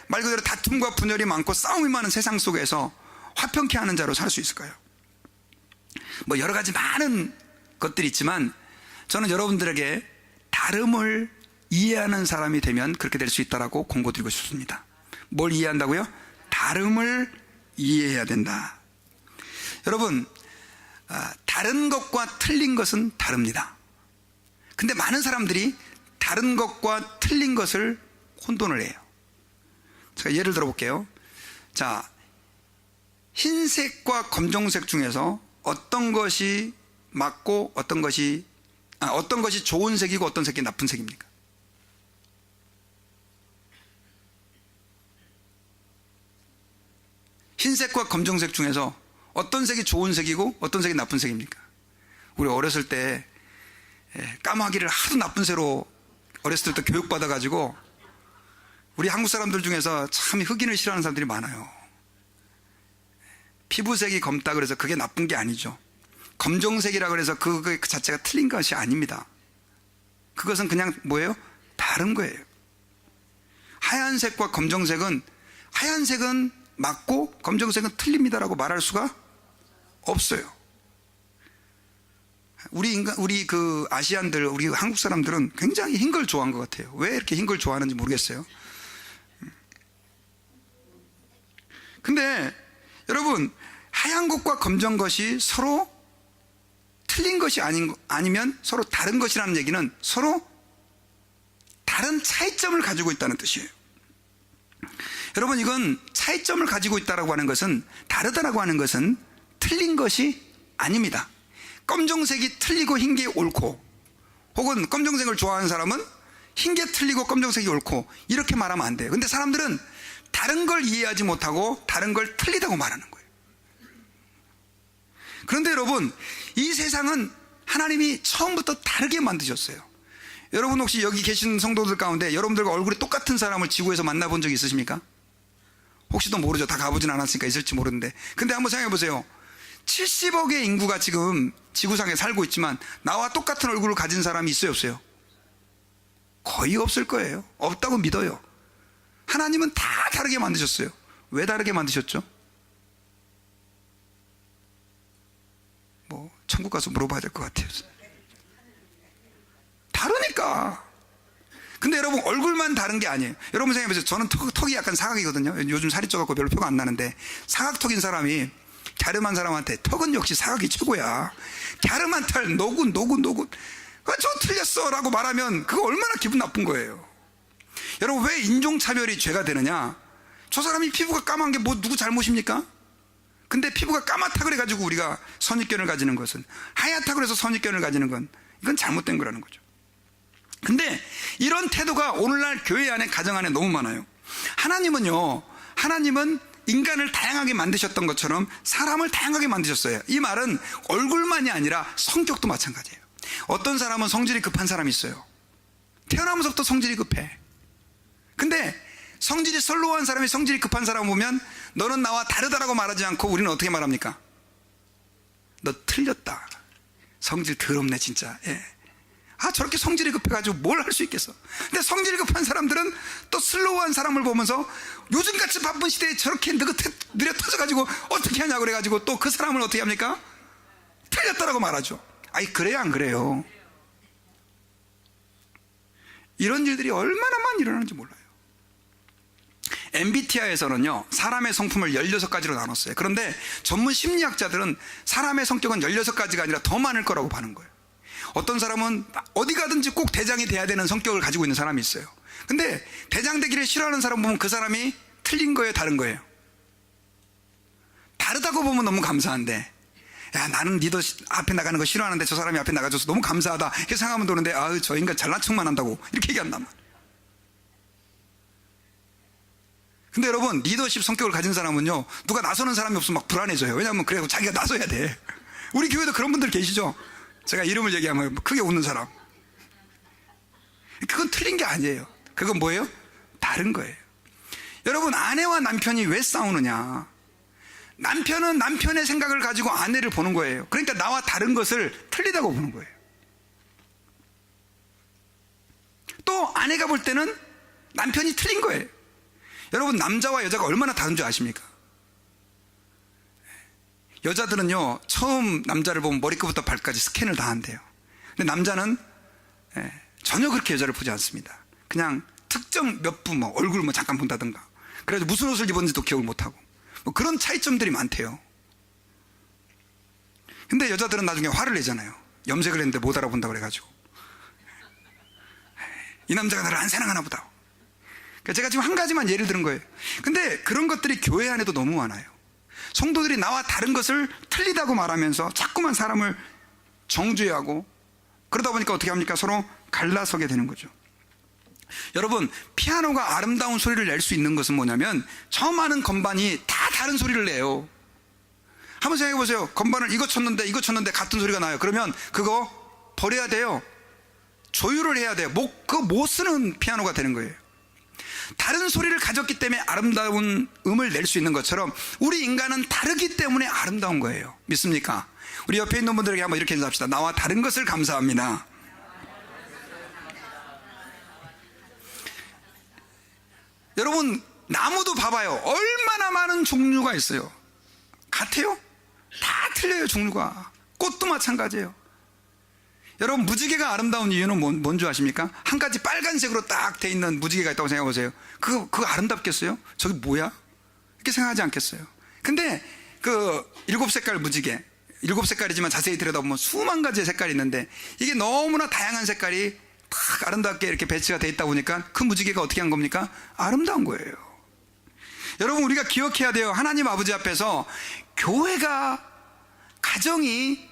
말 그대로 다툼과 분열이 많고 싸움이 많은 세상 속에서 화평케 하는 자로 살 수 있을까요? 뭐 여러 가지 많은 것들이 있지만 저는 여러분들에게 다름을 이해하는 사람이 되면 그렇게 될 수 있다라고 권고드리고 싶습니다. 뭘 이해한다고요? 다름을 이해해야 된다. 여러분, 다른 것과 틀린 것은 다릅니다. 근데 많은 사람들이 다른 것과 틀린 것을 혼돈을 해요. 제가 예를 들어 볼게요. 자, 흰색과 검정색 중에서 어떤 것이 맞고 어떤 것이 좋은 색이고 어떤 색이 나쁜 색입니까? 흰색과 검정색 중에서 어떤 색이 좋은 색이고 어떤 색이 나쁜 색입니까? 우리 어렸을 때 까마귀를 하도 나쁜 새로 어렸을 때부터 교육받아가지고 우리 한국 사람들 중에서 참 흑인을 싫어하는 사람들이 많아요. 피부색이 검다 그래서 그게 나쁜 게 아니죠. 검정색이라 그래서 그 자체가 틀린 것이 아닙니다. 그것은 그냥 뭐예요? 다른 거예요. 하얀색과 검정색은, 하얀색은 맞고 검정색은 틀립니다라고 말할 수가 없어요. 우리 그 아시안들, 우리 한국 사람들은 굉장히 흰 걸 좋아한 것 같아요. 왜 이렇게 흰 걸 좋아하는지 모르겠어요. 근데 여러분, 하얀 것과 검정 것이 서로 틀린 것이 아니면 서로 다른 것이라는 얘기는 서로 다른 차이점을 가지고 있다는 뜻이에요. 여러분, 이건 차이점을 가지고 있다라고 하는 것은, 다르다라고 하는 것은 틀린 것이 아닙니다. 검정색이 틀리고 흰 게 옳고, 혹은 검정색을 좋아하는 사람은 흰 게 틀리고 검정색이 옳고, 이렇게 말하면 안 돼요. 근데 사람들은 다른 걸 이해하지 못하고 다른 걸 틀리다고 말하는 거예요. 그런데 여러분, 이 세상은 하나님이 처음부터 다르게 만드셨어요. 여러분, 혹시 여기 계신 성도들 가운데 여러분들과 얼굴이 똑같은 사람을 지구에서 만나본 적 있으십니까? 혹시도 모르죠. 다 가보진 않았으니까 있을지 모르는데. 근데 한번 생각해 보세요. 70억의 인구가 지금 지구상에 살고 있지만 나와 똑같은 얼굴을 가진 사람이 있어요, 없어요? 거의 없을 거예요. 없다고 믿어요. 하나님은 다 다르게 만드셨어요. 왜 다르게 만드셨죠? 뭐 천국 가서 물어봐야 될 것 같아요. 다르니까. 근데 여러분, 얼굴만 다른 게 아니에요. 여러분 생각해보세요. 저는 턱이 약간 사각이거든요. 요즘 살이 쪄갖고 별로 표가 안 나는데, 사각턱인 사람이 갸름한 사람한테 턱은 역시 사각이 최고야, 갸름한 털 노군 저 틀렸어 라고 말하면 그거 얼마나 기분 나쁜 거예요. 여러분, 왜 인종차별이 죄가 되느냐? 저 사람이 피부가 까만 게 뭐 누구 잘못입니까? 근데 피부가 까맣다 그래가지고 우리가 선입견을 가지는 것은, 하얗다 그래서 선입견을 가지는 건, 이건 잘못된 거라는 거죠. 근데 이런 태도가 오늘날 교회 안에, 가정 안에 너무 많아요. 하나님은 인간을 다양하게 만드셨던 것처럼 사람을 다양하게 만드셨어요. 이 말은 얼굴만이 아니라 성격도 마찬가지예요. 어떤 사람은 성질이 급한 사람이 있어요. 태어나면서부터 성질이 급해. 근데 성질이 솔로한 사람이 성질이 급한 사람 보면 너는 나와 다르다라고 말하지 않고 우리는 어떻게 말합니까? 너 틀렸다. 성질 더럽네 진짜. 예. 저렇게 성질이 급해가지고 뭘 할 수 있겠어. 근데 성질이 급한 사람들은 또 슬로우한 사람을 보면서 요즘같이 바쁜 시대에 저렇게 느려 터져가지고 어떻게 하냐고 그래가지고 또 그 사람을 어떻게 합니까? 틀렸다라고 말하죠. 그래요 안 그래요? 이런 일들이 얼마나 많이 일어나는지 몰라요. MBTI에서는요 사람의 성품을 16가지로 나눴어요. 그런데 전문 심리학자들은 사람의 성격은 16가지가 아니라 더 많을 거라고 보는 거예요. 어떤 사람은 어디 가든지 꼭 대장이 돼야 되는 성격을 가지고 있는 사람이 있어요. 근데 대장 되기를 싫어하는 사람 보면 그 사람이 틀린 거예요, 다른 거예요? 다르다고 보면 너무 감사한데, 야 나는 리더 앞에 나가는 거 싫어하는데 저 사람이 앞에 나가줘서 너무 감사하다 이렇게 생각하면 되는데, 저 인간 잘난 척만 한다고 이렇게 얘기한단 말이에요. 근데 여러분, 리더십 성격을 가진 사람은요 누가 나서는 사람이 없으면 막 불안해져요. 왜냐하면 그래서 자기가 나서야 돼. 우리 교회도 그런 분들 계시죠? 제가 이름을 얘기하면 크게 웃는 사람. 그건 틀린 게 아니에요. 그건 뭐예요? 다른 거예요. 여러분, 아내와 남편이 왜 싸우느냐? 남편은 남편의 생각을 가지고 아내를 보는 거예요. 그러니까 나와 다른 것을 틀리다고 보는 거예요. 또 아내가 볼 때는 남편이 틀린 거예요. 여러분, 남자와 여자가 얼마나 다른 줄 아십니까? 여자들은요 처음 남자를 보면 머리끝부터 발까지 스캔을 다 한대요. 근데 남자는 전혀 그렇게 여자를 보지 않습니다. 그냥 특정 몇 분 얼굴 잠깐 본다든가, 그래서 무슨 옷을 입었는지도 기억을 못하고 그런 차이점들이 많대요. 근데 여자들은 나중에 화를 내잖아요. 염색을 했는데 못 알아본다고 그래가지고, 이 남자가 나를 안 사랑하나 보다. 제가 지금 한 가지만 예를 들은 거예요. 근데 그런 것들이 교회 안에도 너무 많아요. 성도들이 나와 다른 것을 틀리다고 말하면서 자꾸만 사람을 정죄하고, 그러다 보니까 어떻게 합니까? 서로 갈라서게 되는 거죠. 여러분, 피아노가 아름다운 소리를 낼 수 있는 것은 뭐냐면 저 많은 건반이 다 다른 소리를 내요. 한번 생각해 보세요. 건반을 이거 쳤는데 같은 소리가 나요. 그러면 그거 버려야 돼요. 조율을 해야 돼요. 그거 못 쓰는 피아노가 되는 거예요. 다른 소리를 가졌기 때문에 아름다운 음을 낼 수 있는 것처럼 우리 인간은 다르기 때문에 아름다운 거예요. 믿습니까? 우리 옆에 있는 분들에게 한번 이렇게 인사합시다. 나와 다른 것을 감사합니다. 여러분, 나무도 봐봐요. 얼마나 많은 종류가 있어요. 같아요? 다 틀려요, 종류가. 꽃도 마찬가지예요. 여러분, 무지개가 아름다운 이유는 뭔지 아십니까? 한 가지 빨간색으로 딱 돼 있는 무지개가 있다고 생각해 보세요. 그거 아름답겠어요? 저게 뭐야? 이렇게 생각하지 않겠어요? 근데 그 7색깔 무지개, 7색깔이지만 자세히 들여다보면 수만 가지의 색깔이 있는데 이게 너무나 다양한 색깔이 딱 아름답게 이렇게 배치가 돼 있다 보니까 그 무지개가 어떻게 한 겁니까? 아름다운 거예요. 여러분, 우리가 기억해야 돼요. 하나님 아버지 앞에서 교회가, 가정이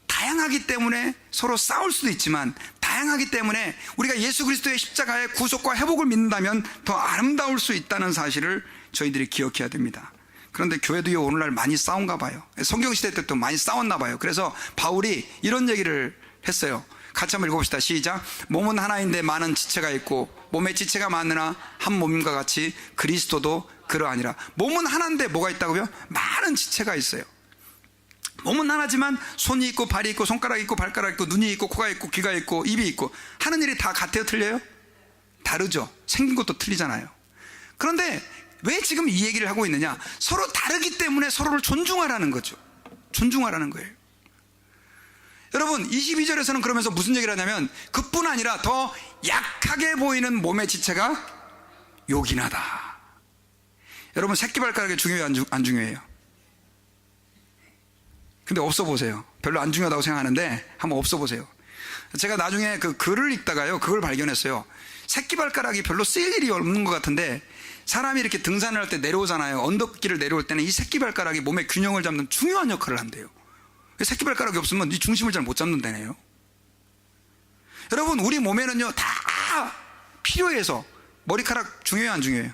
다양하기 때문에 서로 싸울 수도 있지만, 다양하기 때문에 우리가 예수 그리스도의 십자가의 구속과 회복을 믿는다면 더 아름다울 수 있다는 사실을 저희들이 기억해야 됩니다. 그런데 교회도 오늘날 많이 싸운가 봐요. 성경시대 때도 많이 싸웠나 봐요. 그래서 바울이 이런 얘기를 했어요. 같이 한번 읽어봅시다. 시작. 몸은 하나인데 많은 지체가 있고 몸에 지체가 많으나 한 몸과 같이 그리스도도 그러하니라. 몸은 하나인데 뭐가 있다고요? 많은 지체가 있어요. 몸은 하나지만 손이 있고 발이 있고 손가락이 있고 발가락이 있고 눈이 있고 코가 있고 귀가 있고 입이 있고 하는 일이 다 같아요? 틀려요? 다르죠. 생긴 것도 틀리잖아요. 그런데 왜 지금 이 얘기를 하고 있느냐? 서로 다르기 때문에 서로를 존중하라는 거죠. 존중하라는 거예요. 여러분, 22절에서는 그러면서 무슨 얘기를 하냐면 그뿐 아니라 더 약하게 보이는 몸의 지체가 요긴하다. 여러분, 새끼발가락이 중요해요? 안 중요해요? 근데 없어 보세요. 별로 안 중요하다고 생각하는데 한번 없어 보세요. 제가 나중에 그 글을 읽다가요, 그걸 발견했어요. 새끼발가락이 별로 쓰일 일이 없는 것 같은데, 사람이 이렇게 등산을 할 때 내려오잖아요. 언덕길을 내려올 때는 이 새끼발가락이 몸의 균형을 잡는 중요한 역할을 한대요. 새끼발가락이 없으면 이 중심을 잘 못 잡는다네요. 여러분, 우리 몸에는요 다 필요해서, 머리카락 중요해요, 안 중요해요?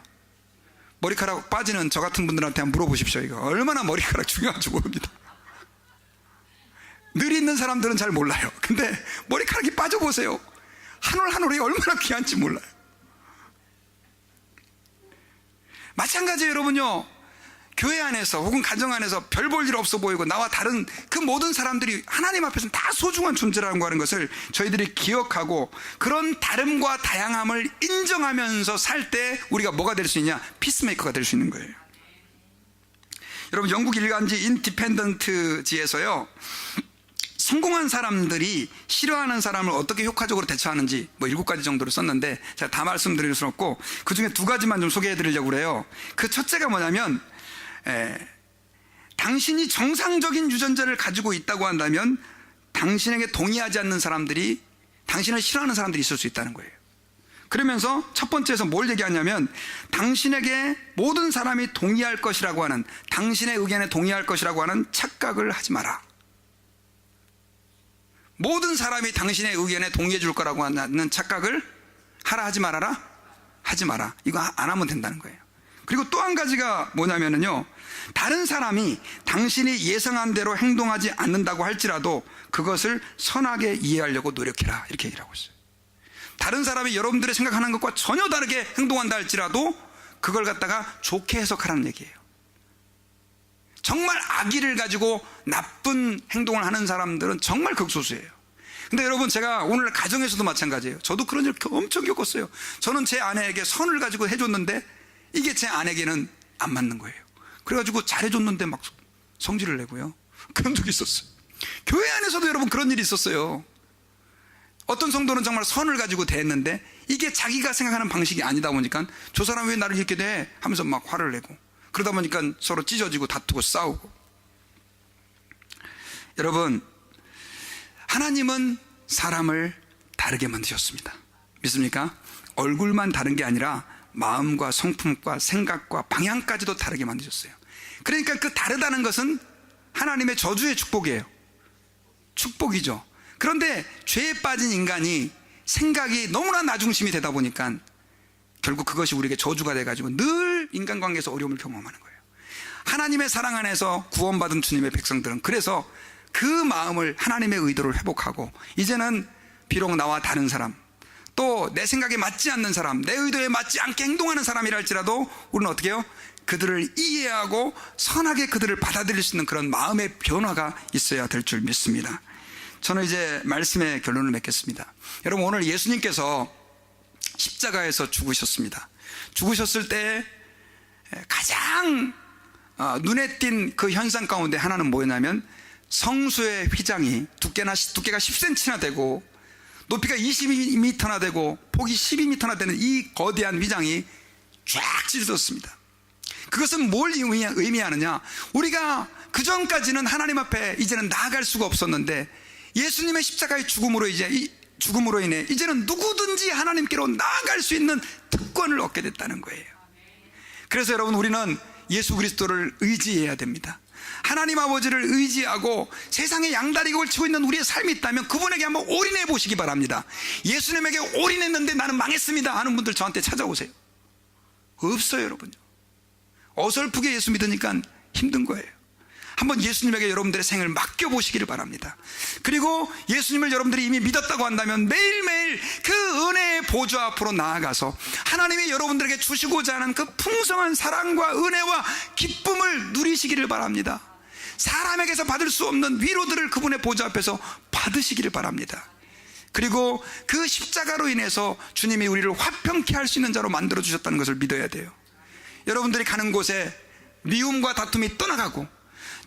머리카락 빠지는 저 같은 분들한테 한번 물어보십시오. 이거 얼마나 머리카락 중요한지 모릅니다. 늘 있는 사람들은 잘 몰라요. 근데 머리카락이 빠져보세요. 한 올 한 올이 얼마나 귀한지 몰라요. 마찬가지예요, 여러분요. 교회 안에서 혹은 가정 안에서 별 볼 일 없어 보이고 나와 다른 그 모든 사람들이 하나님 앞에서는 다 소중한 존재라고 하는 것을 저희들이 기억하고, 그런 다름과 다양함을 인정하면서 살 때 우리가 뭐가 될 수 있냐? 피스메이커가 될 수 있는 거예요. 여러분, 영국 일간지 인디펜던트지에서요, 성공한 사람들이 싫어하는 사람을 어떻게 효과적으로 대처하는지 7가지 정도를 썼는데, 제가 다 말씀드릴 수는 없고 그 중에 2가지만 좀 소개해 드리려고 그래요. 그 첫째가 뭐냐면, 당신이 정상적인 유전자를 가지고 있다고 한다면 당신에게 동의하지 않는 사람들이, 당신을 싫어하는 사람들이 있을 수 있다는 거예요. 그러면서 첫 번째에서 뭘 얘기하냐면, 당신에게 모든 사람이 동의할 것이라고 하는, 당신의 의견에 동의할 것이라고 하는 착각을 하지 마라. 모든 사람이 당신의 의견에 동의해 줄 거라고 하는 착각을 하라, 하지 말아라? 하지 마라. 이거 안 하면 된다는 거예요. 그리고 또 한 가지가 뭐냐면요, 다른 사람이 당신이 예상한 대로 행동하지 않는다고 할지라도 그것을 선하게 이해하려고 노력해라, 이렇게 얘기를 하고 있어요. 다른 사람이 여러분들이 생각하는 것과 전혀 다르게 행동한다 할지라도 그걸 갖다가 좋게 해석하라는 얘기예요. 정말 악의를 가지고 나쁜 행동을 하는 사람들은 정말 극소수예요. 근데 여러분, 제가 오늘 가정에서도 마찬가지예요. 저도 그런 일 엄청 겪었어요. 저는 제 아내에게 선을 가지고 해줬는데 이게 제 아내에게는 안 맞는 거예요. 그래가지고 잘해줬는데 막 성질을 내고요. 그런 적이 있었어요. 교회 안에서도 여러분 그런 일이 있었어요. 어떤 성도는 정말 선을 가지고 대했는데 이게 자기가 생각하는 방식이 아니다 보니까 저 사람 왜 나를 이렇게 대? 하면서 막 화를 내고, 그러다 보니까 서로 찢어지고 다투고 싸우고. 여러분, 하나님은 사람을 다르게 만드셨습니다. 믿습니까? 얼굴만 다른 게 아니라 마음과 성품과 생각과 방향까지도 다르게 만드셨어요. 그러니까 그 다르다는 것은 하나님의 저주의 축복이에요. 축복이죠. 그런데 죄에 빠진 인간이 생각이 너무나 나중심이 되다 보니까 결국 그것이 우리에게 저주가 돼가지고 늘 인간관계에서 어려움을 경험하는 거예요. 하나님의 사랑 안에서 구원받은 주님의 백성들은 그래서 그 마음을, 하나님의 의도를 회복하고, 이제는 비록 나와 다른 사람, 또 내 생각에 맞지 않는 사람, 내 의도에 맞지 않게 행동하는 사람이라 할지라도 우리는 어떻게 해요? 그들을 이해하고 선하게 그들을 받아들일 수 있는 그런 마음의 변화가 있어야 될 줄 믿습니다. 저는 이제 말씀의 결론을 맺겠습니다. 여러분, 오늘 예수님께서 십자가에서 죽으셨습니다. 죽으셨을 때 가장 눈에 띈 그 현상 가운데 하나는 뭐였냐면, 성수의 휘장이 두께가 10cm나 되고 높이가 22m나 되고 폭이 12m나 되는 이 거대한 휘장이 쫙 찢어졌습니다. 그것은 뭘 의미하느냐? 우리가 그전까지는 하나님 앞에 이제는 나아갈 수가 없었는데 예수님의 십자가의 죽음으로 인해 이제는 누구든지 하나님께로 나아갈 수 있는 특권을 얻게 됐다는 거예요. 그래서 여러분, 우리는 예수 그리스도를 의지해야 됩니다. 하나님 아버지를 의지하고 세상에 양다리 걸치고 있는 우리의 삶이 있다면 그분에게 한번 올인해 보시기 바랍니다. 예수님에게 올인했는데 나는 망했습니다 하는 분들 저한테 찾아오세요. 없어요, 여러분. 어설프게 예수 믿으니까 힘든 거예요. 한번 예수님에게 여러분들의 생을 맡겨보시기를 바랍니다. 그리고 예수님을 여러분들이 이미 믿었다고 한다면 매일매일 그 은혜의 보좌 앞으로 나아가서 하나님이 여러분들에게 주시고자 하는 그 풍성한 사랑과 은혜와 기쁨을 누리시기를 바랍니다. 사람에게서 받을 수 없는 위로들을 그분의 보좌 앞에서 받으시기를 바랍니다. 그리고 그 십자가로 인해서 주님이 우리를 화평케 할 수 있는 자로 만들어 주셨다는 것을 믿어야 돼요. 여러분들이 가는 곳에 미움과 다툼이 떠나가고,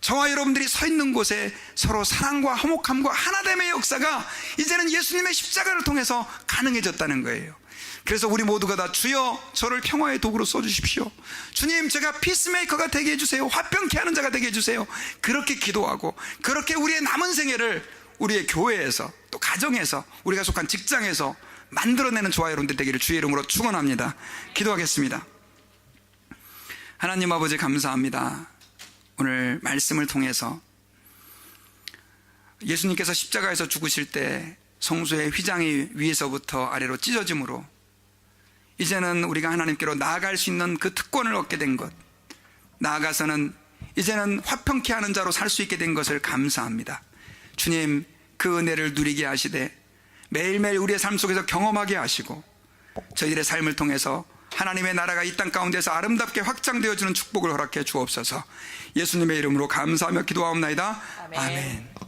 저와 여러분들이 서 있는 곳에 서로 사랑과 화목함과 하나됨의 역사가 이제는 예수님의 십자가를 통해서 가능해졌다는 거예요. 그래서 우리 모두가 다 주여 저를 평화의 도구로 써주십시오, 주님 제가 피스메이커가 되게 해주세요, 화평케 하는 자가 되게 해주세요, 그렇게 기도하고, 그렇게 우리의 남은 생애를 우리의 교회에서, 또 가정에서, 우리가 속한 직장에서, 만들어내는 저와 여러분들 되기를 주의 이름으로 축원합니다. 기도하겠습니다. 하나님 아버지 감사합니다. 오늘 말씀을 통해서 예수님께서 십자가에서 죽으실 때 성소의 휘장이 위에서부터 아래로 찢어짐으로 이제는 우리가 하나님께로 나아갈 수 있는 그 특권을 얻게 된 것, 나아가서는 이제는 화평케 하는 자로 살 수 있게 된 것을 감사합니다. 주님, 그 은혜를 누리게 하시되 매일매일 우리의 삶 속에서 경험하게 하시고 저희들의 삶을 통해서 하나님의 나라가 이 땅 가운데서 아름답게 확장되어지는 축복을 허락해 주옵소서. 예수님의 이름으로 감사하며 기도하옵나이다. 아멘.